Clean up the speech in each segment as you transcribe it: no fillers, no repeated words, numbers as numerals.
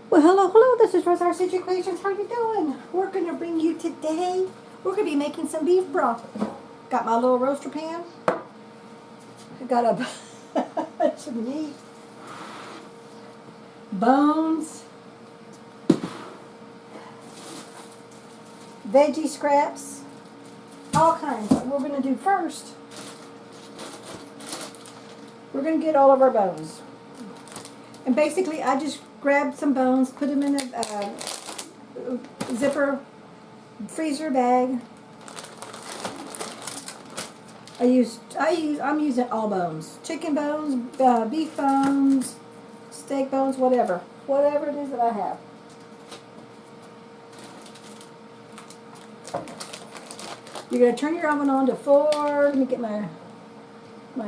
Well, hello, this is Rosa, rcgkreations. How are you doing? We're going to bring you today, we're going to be making some beef broth. Got my little roaster pan. I got a bunch of meat, bones, veggie scraps, all kinds. What we're going to do first, we're going to get all of our bones. And basically, I just grabbed some bones, put them in a zipper freezer bag. I'm using all bones. Chicken bones, beef bones, steak bones, whatever it is that I have. You're going to turn your oven on to 4. Let me get my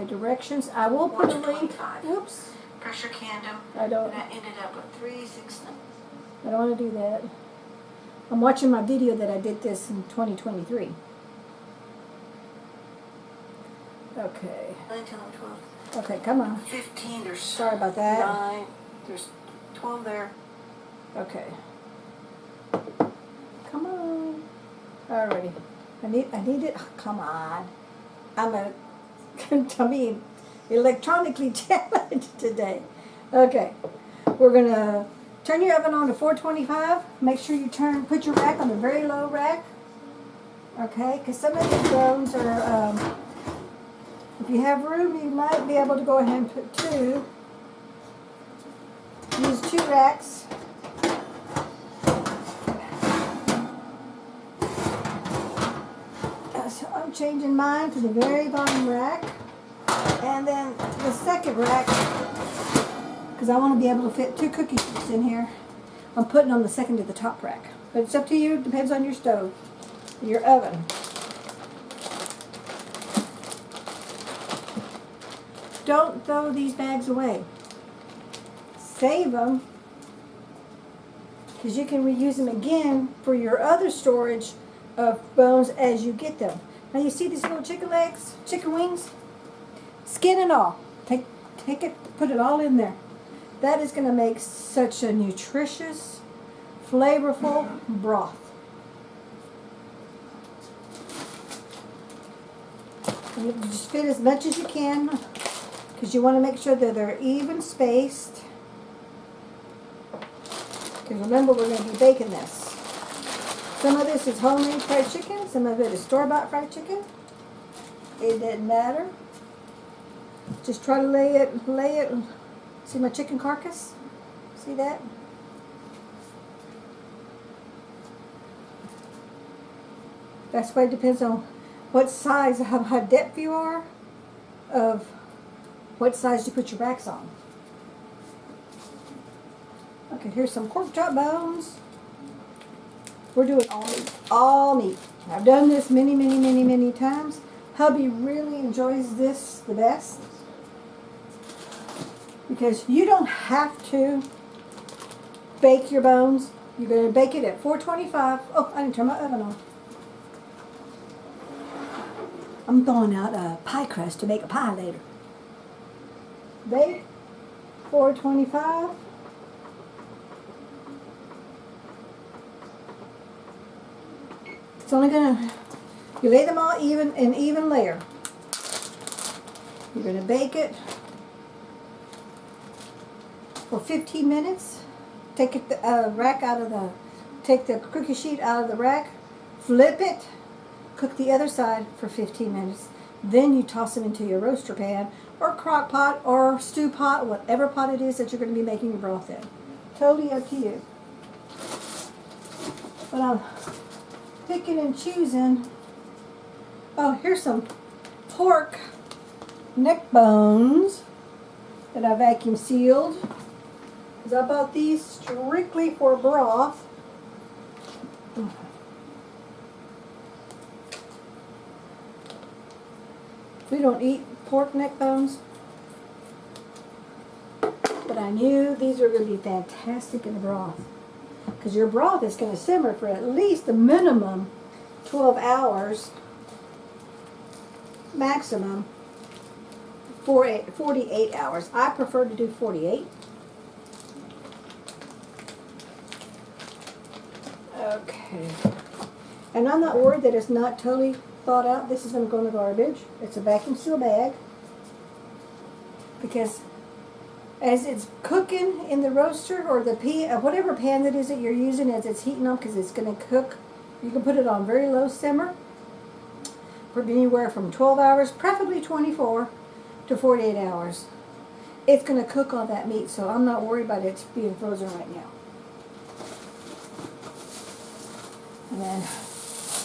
directions. I will put a link. Oops. Pressure canned them. I don't. And I ended up with 369. I don't want to do that. I'm watching my video that I did this in 2023. Okay. Until 12. Okay, come on. 15. There's Sorry about that. 9. There's 12 there. Okay. Come on. Alrighty. I need it. Oh, come on. I'm electronically challenged today. Okay. We're gonna turn your oven on to 425. Make sure you put your rack on a very low rack. Okay, because some of these bones are, if you have room, you might be able to go ahead and put 2. Use 2 racks. So I'm changing mine to the very bottom rack. And then the second rack, because I want to be able to fit 2 cookie sheets in here, I'm putting on the second to the top rack. But it's up to you. Depends on your stove, your oven. Don't throw these bags away. Save them, because you can reuse them again for your other storage of bones as you get them. Now you see these little chicken legs, chicken wings? Skin and all. Take it, put it all in there. That is going to make such a nutritious, flavorful broth. And you just fit as much as you can, because you want to make sure that they're even spaced. Because remember, we're going to be baking this. Some of this is homemade fried chicken. Some of it is store-bought fried chicken. It doesn't matter. Just try to lay it. See my chicken carcass? See that? That's why it depends on what size, how depth you are, of what size you put your racks on. Okay, here's some pork chop bones. We're doing all meat. I've done this many times. Hubby really enjoys this the best, because you don't have to bake your bones. You're going to bake it at 425. Oh, I didn't turn my oven on. I'm throwing out a pie crust to make a pie later. Bake 425. It's only gonna, you lay them all in even layer. You're gonna bake it for 15 minutes. Take it take the cookie sheet out of the rack, flip it, cook the other side for 15 minutes. Then you toss them into your roaster pan or crock pot or stew pot, whatever pot it is that you're going to be making your broth in. Totally up to you. But I'm picking and choosing. Oh, here's some pork neck bones that I vacuum sealed. Because I bought these strictly for broth. We don't eat pork neck bones, but I knew these were going to be fantastic in the broth, because your broth is going to simmer for at least a minimum 12 hours, maximum 48 hours. I prefer to do 48. Okay. And I'm not worried that it's not totally thawed out. This is going to go in the garbage. It's a vacuum seal bag. Because as it's cooking in the roaster or the whatever pan that is that you're using as it's heating up, because it's going to cook, you can put it on very low simmer for anywhere from 12 hours, preferably 24 to 48 hours. It's going to cook all that meat, so I'm not worried about it being frozen right now. And then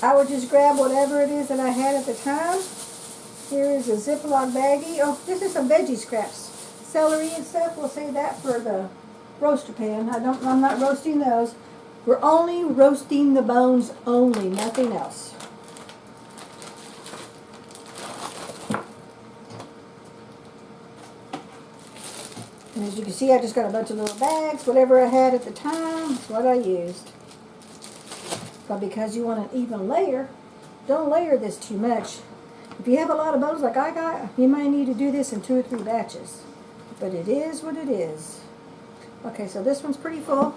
I would just grab whatever it is that I had at the time. Here is a Ziploc baggie. Oh, this is some veggie scraps. Celery and stuff, we'll save that for the roaster pan. I'm not roasting those. We're only roasting the bones only, nothing else. And as you can see, I just got a bunch of little bags. Whatever I had at the time is what I used. But because you want an even layer, don't layer this too much. If you have a lot of bones like I got, you might need to do this in 2 or 3 batches. But it is what it is. Okay, so this one's pretty full.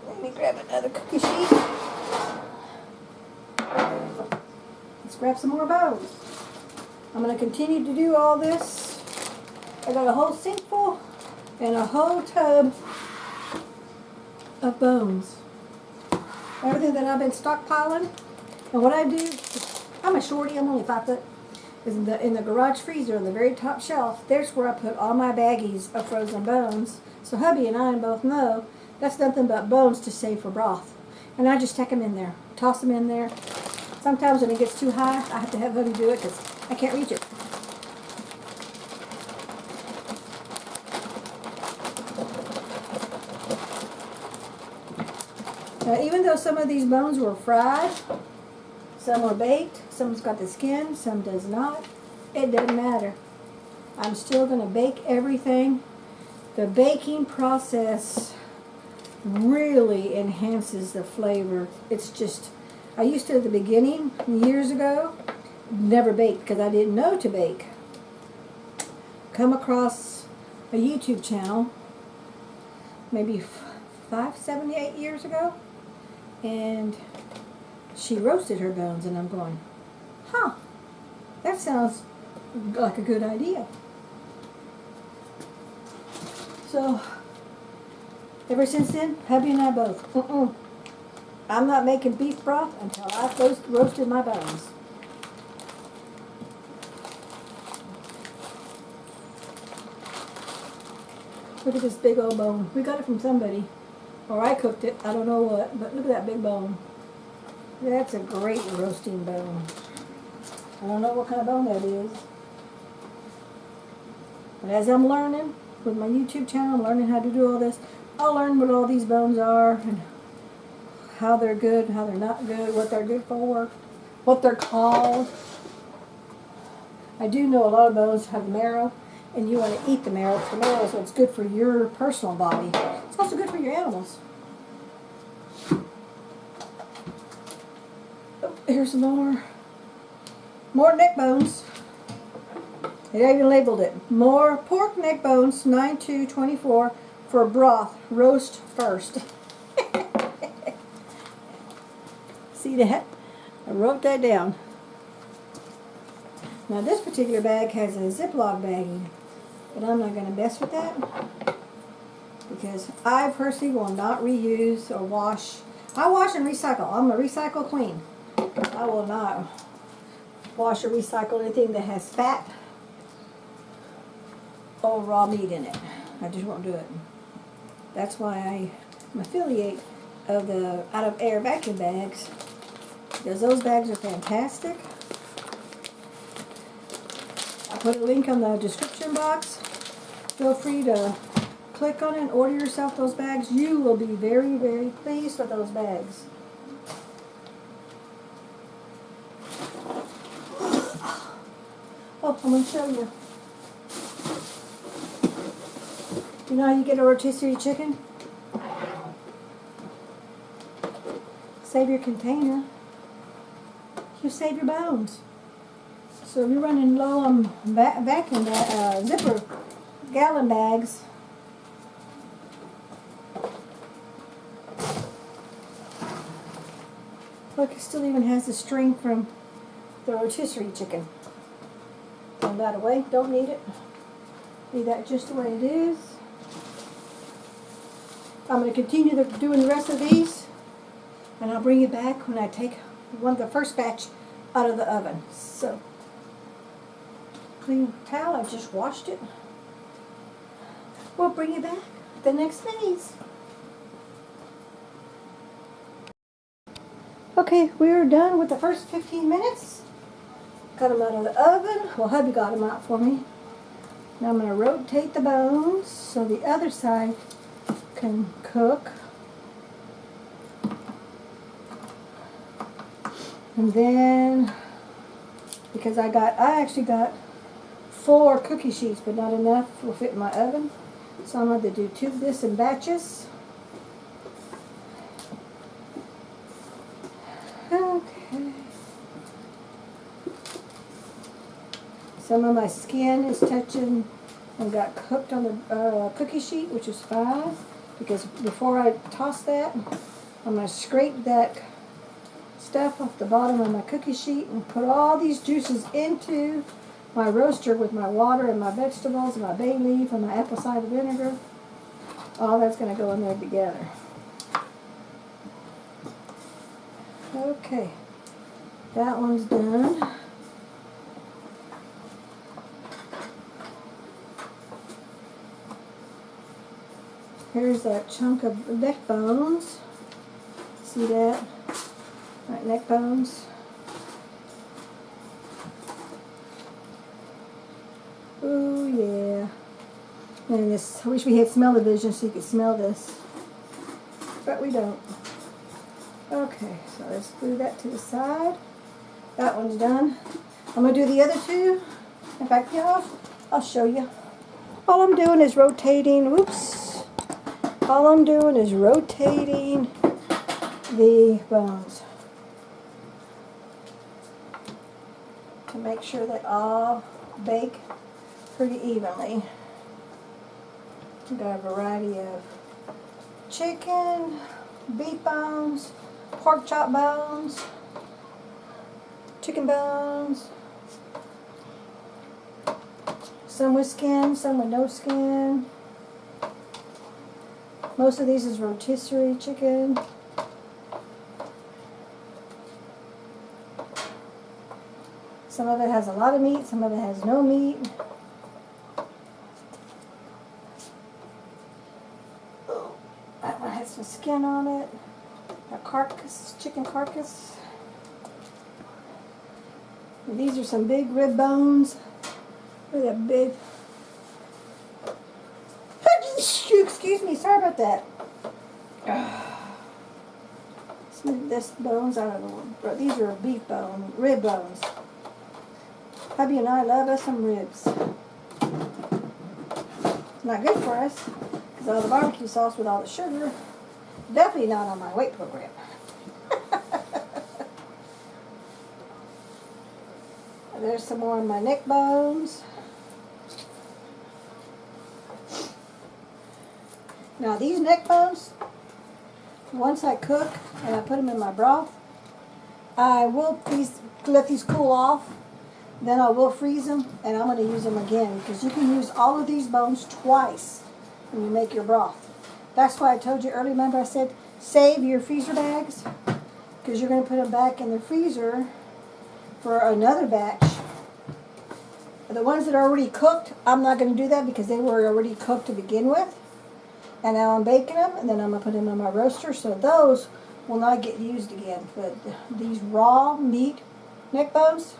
Let me grab another cookie sheet. Let's grab some more bones. I'm going to continue to do all this. I got a whole sink full and a whole tub of bones. Everything that I've been stockpiling. And what I do, I'm a shorty, I'm only 5 foot. Is in the garage freezer on the very top shelf, there's where I put all my baggies of frozen bones. So hubby and I both know that's nothing but bones to save for broth. And I just take them in there, toss them in there. Sometimes when it gets too high, I have to have hubby do it because I can't reach it. Now, even though some of these bones were fried, some are baked, some's got the skin, some does not. It doesn't matter. I'm still going to bake everything. The baking process really enhances the flavor. It's just, I used to at the beginning, years ago, never baked because I didn't know to bake. Come across a YouTube channel, maybe 5, 7, 8 years ago, and she roasted her bones, and I'm going, huh, that sounds like a good idea. So, ever since then, hubby and I both, I'm not making beef broth until I've roasted my bones. Look at this big old bone. We got it from somebody, or I cooked it, I don't know what, but look at that big bone. That's a great roasting bone. I don't know what kind of bone that is. But as I'm learning with my YouTube channel, I'm learning how to do all this. I'll learn what all these bones are and how they're good, how they're not good, what they're good for, what they're called. I do know a lot of bones have marrow, and you want to eat the marrow. The marrow is what's good for your personal body. It's also good for your animals. Here's more neck bones. I even labeled it. More pork neck bones, 9/2/24 for broth. Roast first. See that? I wrote that down. Now this particular bag has a Ziploc baggie, but I'm not going to mess with that because I personally will not reuse or wash. I wash and recycle. I'm a recycle queen. I will not wash or recycle anything that has fat or raw meat in it. I just won't do it. That's why I'm affiliate of the out of air vacuum bags, because those bags are fantastic. I put a link on the description box. Feel free to click on it and order yourself those bags. You will be very, very pleased with those bags. Oh, I'm going to show you. You know how you get a rotisserie chicken? Save your container. You save your bones. So if you're running low on vacuum zipper gallon bags, Look, it still even has the string from the rotisserie chicken. Throw that away. Don't need it. Leave that just the way it is. I'm going to continue doing the rest of these, and I'll bring you back when I take the first batch out of the oven. So, clean towel, I just washed it. We'll bring you back the next phase. Okay, we're done with the first 15 minutes. Got them out of the oven. Well, hubby got them out for me. Now I'm going to rotate the bones so the other side can cook. And then, because I actually got 4 cookie sheets, but not enough will fit in my oven. So I'm going to do 2 of this in batches. Okay. Some of my skin is touching and got cooked on the cookie sheet, which is fine, because before I toss that, I'm going to scrape that stuff off the bottom of my cookie sheet and put all these juices into my roaster with my water and my vegetables and my bay leaf and my apple cider vinegar. All that's going to go in there together. Okay, that one's done. Here's that chunk of neck bones. See that? Right, neck bones. Oh yeah. And this, I wish we had smell-o-vision so you could smell this. But we don't. Okay, so let's glue that to the side. That one's done. I'm going to do the other 2. In fact, yeah, I'll show you. All I'm doing is rotating, whoops. All I'm doing is rotating the bones to make sure they all bake pretty evenly. I've got a variety of chicken, beef bones, pork chop bones, chicken bones, some with skin, some with no skin. Most of these is rotisserie chicken. Some of it has a lot of meat, some of it has no meat. Oh, that one has some skin on it. A carcass, chicken carcass. And these are some big rib bones. Look at that big. Excuse me, sorry about that. Smooth this bones out of the one. These are beef bone, rib bones. Hubby and I love us some ribs. Not good for us because all the barbecue sauce with all the sugar. Definitely not on my weight program. There's some more of my neck bones. Now these neck bones, once I cook and I put them in my broth, I will let these cool off. Then I will freeze them, and I'm going to use them again because you can use all of these bones twice when you make your broth. That's why I told you earlier, remember I said save your freezer bags because you're going to put them back in the freezer for another batch. The ones that are already cooked, I'm not going to do that because they were already cooked to begin with. And now I'm baking them, and then I'm going to put them in my roaster, so those will not get used again. But these raw meat neck bones,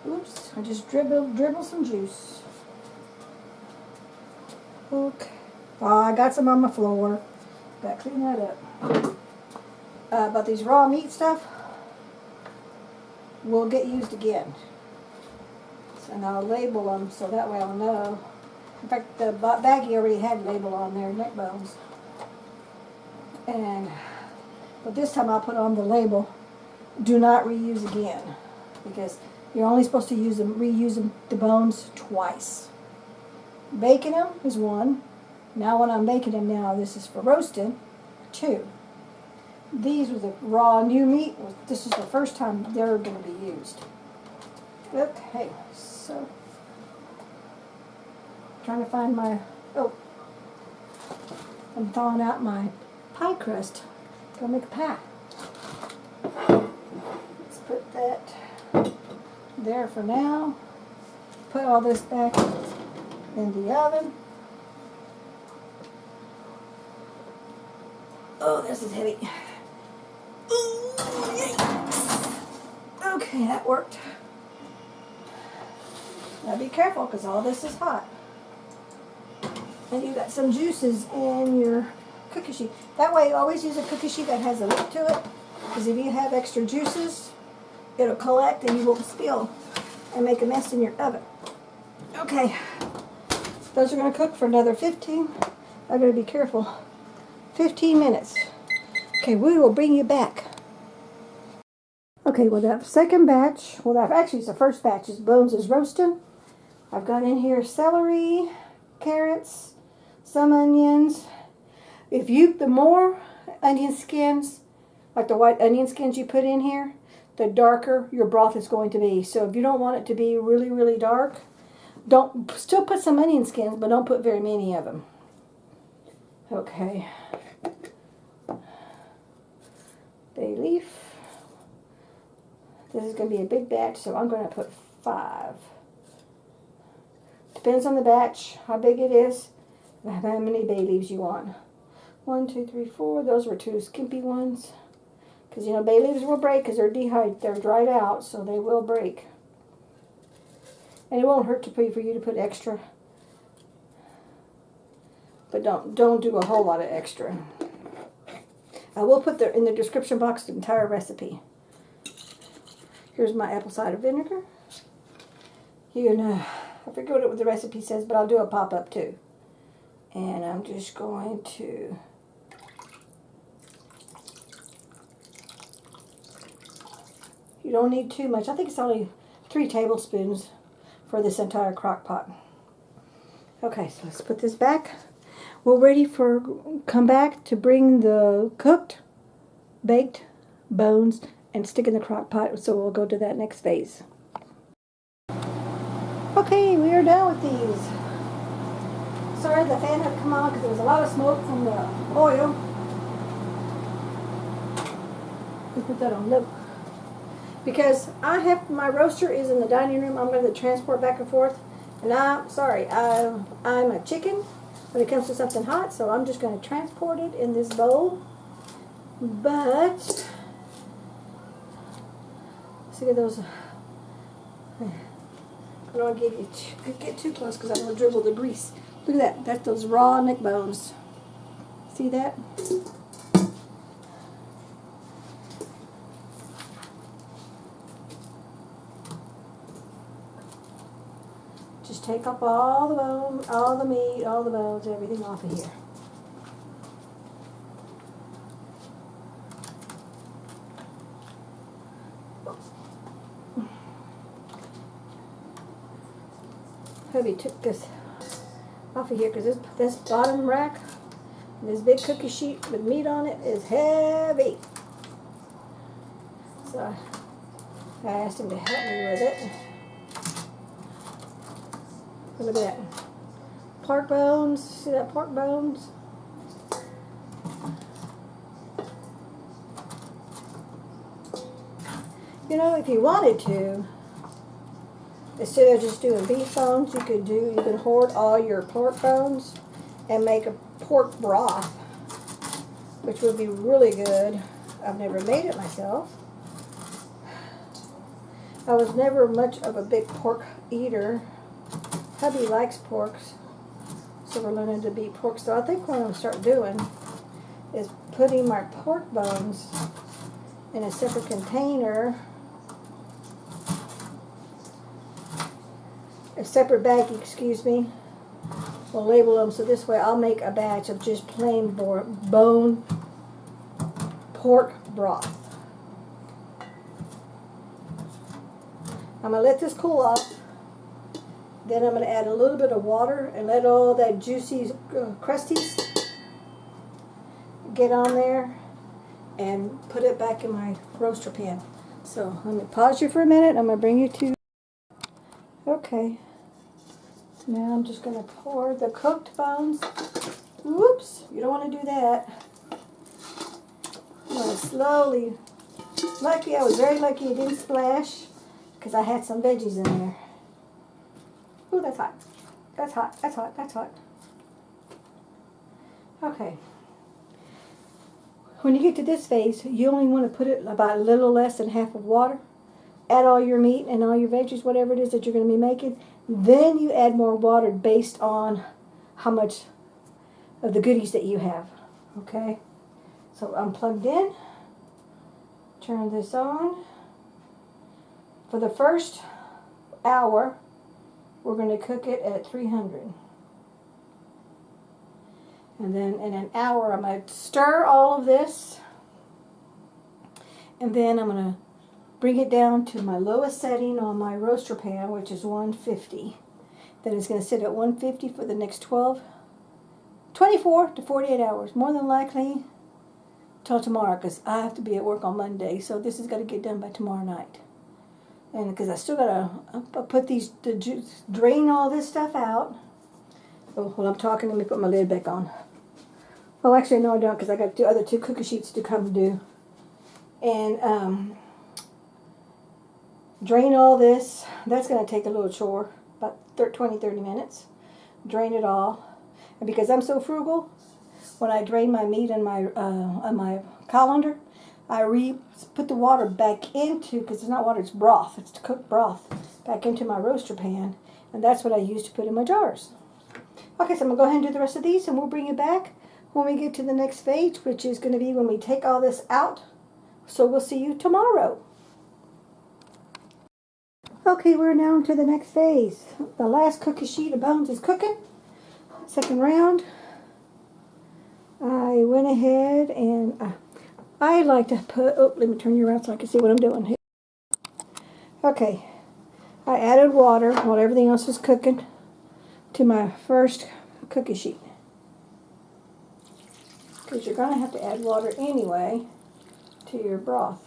oops, I just dribble some juice. Okay. Oh, I got some on my floor. Got to clean that up. But these raw meat stuff will get used again. So now I'll label them so that way I'll know. In fact, the baggie already had a label on there, neck bones. But this time I'll put on the label, do not reuse again. Because you're only supposed to reuse the bones twice. Baking them is 1. Now when I'm baking them now, this is for roasting, 2. these with the raw new meat. This is the first time they're going to be used. Okay, so trying to find my, I'm thawing out my pie crust. Go make a pie. Let's put that there for now. Put all this back in the oven. Oh, this is heavy. Okay, that worked. Now be careful because all this is hot. And you got some juices in your cookie sheet. That way, always use a cookie sheet that has a lip to it, because if you have extra juices, it'll collect and you won't spill and make a mess in your oven. Okay, those are going to cook for another 15. I got to be careful. 15 minutes. Okay, we will bring you back. Okay, well that second batch, well that actually is the first batch, is bones is roasting. I've got in here celery, carrots, some onions. The more onion skins, like the white onion skins you put in here, the darker your broth is going to be. So if you don't want it to be really, really dark, still put some onion skins, but don't put very many of them. Okay. Bay leaf. This is going to be a big batch, so I'm going to put 5. Depends on the batch, how big it is, and how many bay leaves you want. 1, 2, 3, 4. Those were 2 skimpy ones. Because, you know, bay leaves will break because they're dried out, so they will break. And it won't hurt for you to put extra. But don't do a whole lot of extra. I will put in the description box the entire recipe. Here's my apple cider vinegar. I forget what the recipe says, but I'll do a pop-up too. And I'm just going to you don't need too much. I think it's only 3 tablespoons for this entire crock pot. Okay, so let's put this back. We're ready come back to bring the cooked, baked bones and stick in the crock pot, so we'll go to that next phase. Okay, we are done with these. Sorry the fan had to come on because there was a lot of smoke from the oil. We put that on low. Because my roaster is in the dining room. I'm going to transport back and forth. And I'm a chicken when it comes to something hot, so I'm just going to transport it in this bowl. But see those. I don't want to get too close because I'm going to dribble the grease. Look at that. That's those raw neck bones. See that? Just take up all the bone, all the meat, all the bones, everything off of here. Hubby took this off of here because this bottom rack, this big cookie sheet with meat on it is heavy. So I asked him to help me with it. Look at that. Pork bones. See that pork bones? You know, if you wanted to, instead of just doing beef bones, you could hoard all your pork bones and make a pork broth, which would be really good. I've never made it myself. I was never much of a big pork eater. Hubby likes porks, so we're learning to beat pork. So I think what I'm going to start doing is putting my pork bones in a separate container, a separate bag, excuse me. We'll label them so this way I'll make a batch of just plain bone pork broth. I'm going to let this cool off. Then I'm going to add a little bit of water and let all that juicy crusties get on there. and put it back in my roaster pan. So let me pause you for a minute. I'm going to bring you to... Okay. So now I'm just going to pour the cooked bones. Whoops, you don't want to do that. I'm going to slowly... Lucky, I was very lucky it didn't splash because I had some veggies in there. Ooh, that's hot. That's hot, that's hot, that's hot. Okay. When you get to this phase, you only want to put it about a little less than half of water. Add all your meat and all your veggies, whatever it is that you're going to be making. Then you add more water based on how much of the goodies that you have. Okay? So I'm plugged in. Turn this on. For the first hour, we're going to cook it at 300. And then in an hour, I'm going to stir all of this. And then I'm going to bring it down to my lowest setting on my roaster pan, which is 150. Then it's going to sit at 150 for the next 24 to 48 hours. More than likely till tomorrow, because I have to be at work on Monday. So this is going to get done by tomorrow night. And because I still got to put the juice, drain all this stuff out. Oh, while I'm talking, let me put my lid back on. Well, actually, no, I don't, because I got the other two cookie sheets to come do. And drain all this. That's going to take a little chore, about 20, 30 minutes. Drain it all. And because I'm so frugal, when I drain my meat and on my colander, I put the water back into, because it's not water, it's broth. It's cooked broth, back into my roaster pan. And that's what I use to put in my jars. Okay, so I'm going to go ahead and do the rest of these, and we'll bring you back when we get to the next phase, which is going to be when we take all this out. So we'll see you tomorrow. Okay, we're now into the next phase. The last cookie sheet of bones is cooking. Second round. I went ahead and I like to put, oh, let me turn you around so I can see what I'm doing here. Okay, I added water while everything else was cooking to my first cookie sheet. Because you're going to have to add water anyway to your broth.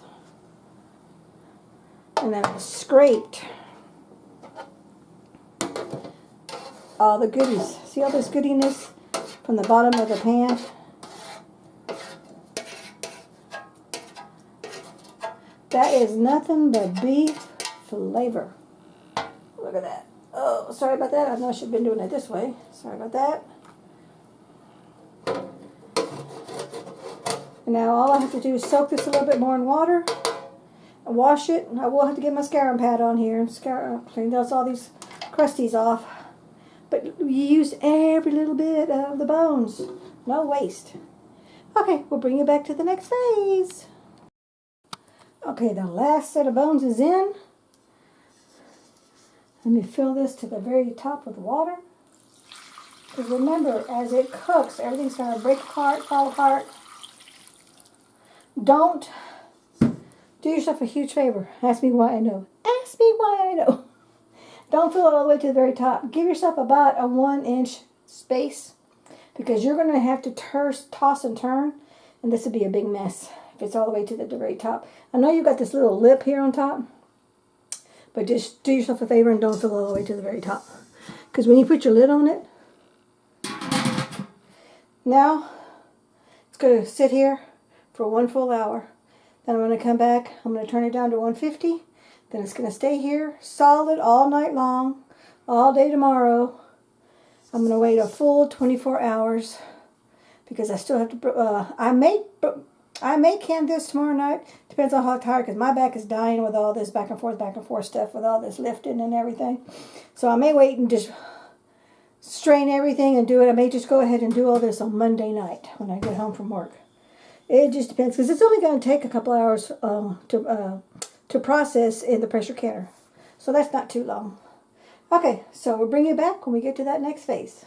And then I scraped all the goodies. See all this goodiness from the bottom of the pan? That is nothing but beef flavor. Look at that. Oh, sorry about that. I know I should have been doing it this way. Sorry about that. And now all I have to do is soak this a little bit more in water and wash it. I will have to get my scouring pad on here and clean all these crusties off. But you use every little bit of the bones. No waste. Okay, we'll bring you back to the next phase. Okay, the last set of bones is in. Let me fill this to the very top with water. Because remember, as it cooks, everything's going to break apart, fall apart. Don't do yourself a huge favor. Ask me why I know. Ask me why I know. Don't fill it all the way to the very top. Give yourself about a 1-inch space. Because you're going to have to toss and turn. And this would be a big mess if it's all the way to the very top. I know you've got this little lip here on top. But just do yourself a favor and don't fill it all the way to the very top. Because when you put your lid on it, now it's going to sit here for 1 full hour. Then I'm going to come back. I'm going to turn it down to 150. Then it's going to stay here solid all night long, all day tomorrow. I'm going to wait a full 24 hours because I still have to. I may can this tomorrow night. Depends on how tired, because my back is dying with all this back and forth stuff, with all this lifting and everything. So I may wait and just strain everything and do it. I may just go ahead and do all this on Monday night when I get home from work. It just depends, because it's only going to take a couple hours to process in the pressure canner. So that's not too long. Okay, so we'll bring you back when we get to that next phase.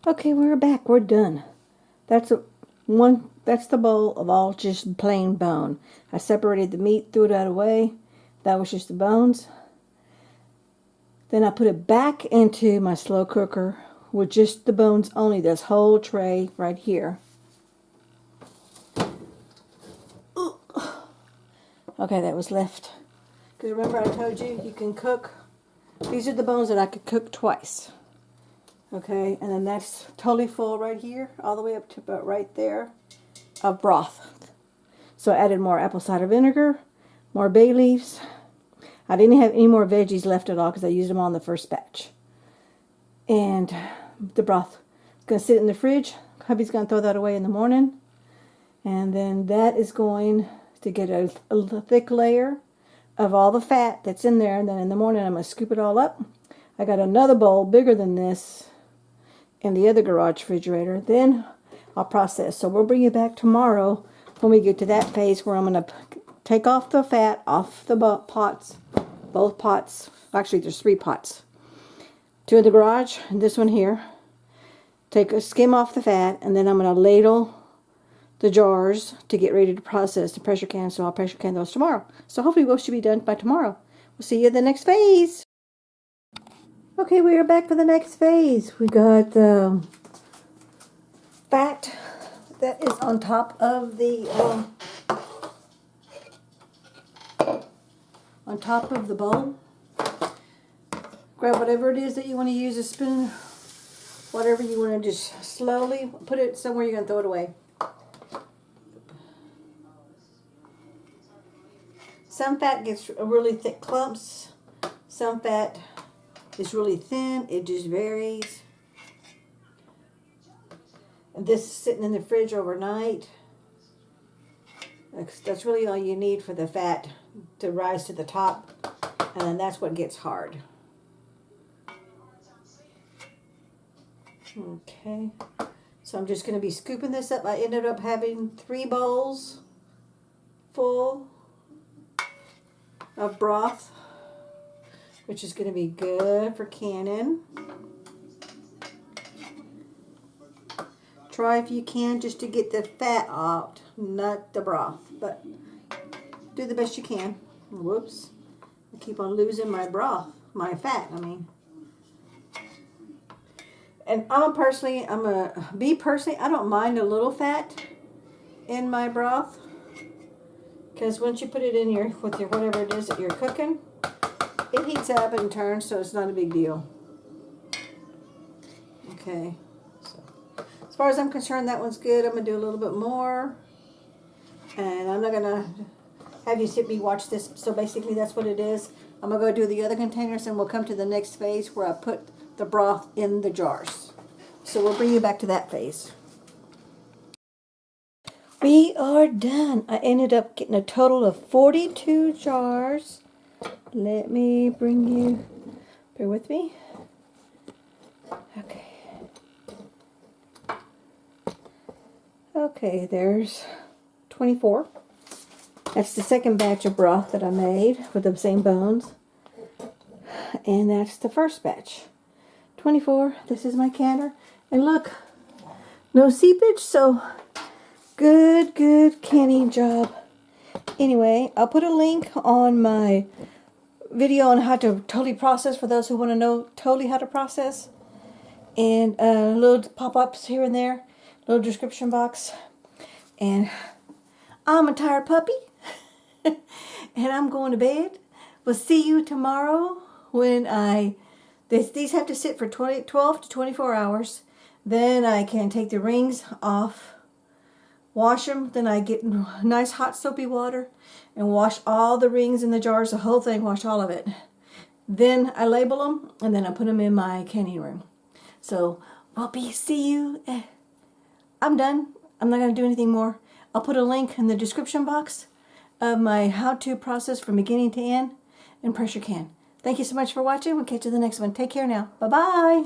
Okay, we're back. We're done. That's the bowl of all just plain bone. I separated the meat, threw it out away. That was just the bones. Then I put it back into my slow cooker with just the bones only, this whole tray right here. Okay, that was left. Because remember I told you, you can cook. These are the bones that I could cook twice. Okay, and then that's totally full right here, all the way up to about right there, of broth. So I added more apple cider vinegar, more bay leaves. I didn't have any more veggies left at all because I used them all in the first batch. And the broth is going to sit in the fridge. Hubby's going to throw that away in the morning. And then that is going to get a thick layer of all the fat that's in there. And then in the morning I'm going to scoop it all up. I got another bowl bigger than this in the other garage refrigerator. Then I'll process. So we'll bring you back tomorrow when we get to that phase where I'm going to take off the fat off the pots. Both pots. Actually, there's 3 pots. 2 in the garage and this one here. Take a skim off the fat, and then I'm going to ladle the jars to get ready to process the pressure can, so I'll pressure can those tomorrow. So hopefully we should be done by tomorrow. We'll see you in the next phase. Okay, we are back for the next phase. We got the fat that is on top of the bowl. Grab whatever it is that you want to use, a spoon, whatever you want to, just slowly put it somewhere you're going to throw it away. Some fat gets really thick clumps. Some fat is really thin. It just varies. And this is sitting in the fridge overnight. That's really all you need for the fat to rise to the top. And then that's what gets hard. Okay, so I'm just going to be scooping this up. I ended up having 3 bowls full of broth, which is going to be good for canning. Try if you can just to get the fat out, not the broth, but do the best you can. Whoops, I keep on losing my broth, my fat, I mean. And I don't mind a little fat in my broth, because once you put it in with your whatever it is that you're cooking, it heats up and turns, so it's not a big deal. Okay, so as far as I'm concerned, that one's good. I'm gonna do a little bit more, and I'm not gonna have you sit me watch this. So basically, that's what it is. I'm gonna go do the other containers, and we'll come to the next phase where I put the broth in the jars. So we'll bring you back to that phase. We are done. I ended up getting a total of 42 jars. Let me bring you, bear with me. Okay. Okay, there's 24. That's the second batch of broth that I made with the same bones. And that's the first batch. 24. This is my canner. And look, no seepage, so good canning job. Anyway, I'll put a link on my video on how to totally process for those who want to know totally how to process. And little pop-ups here and there, little description box. And I'm a tired puppy. And I'm going to bed. We'll see you tomorrow when these have to sit for 12 to 24 hours. Then I can take the rings off, wash them. Then I get nice hot soapy water and wash all the rings in the jars, the whole thing, wash all of it. Then I label them, and then I put them in my canning room. So, see you. I'm done. I'm not going to do anything more. I'll put a link in the description box of my how-to process from beginning to end and pressure can. Thank you so much for watching. We'll catch you in the next one. Take care now. Bye-bye.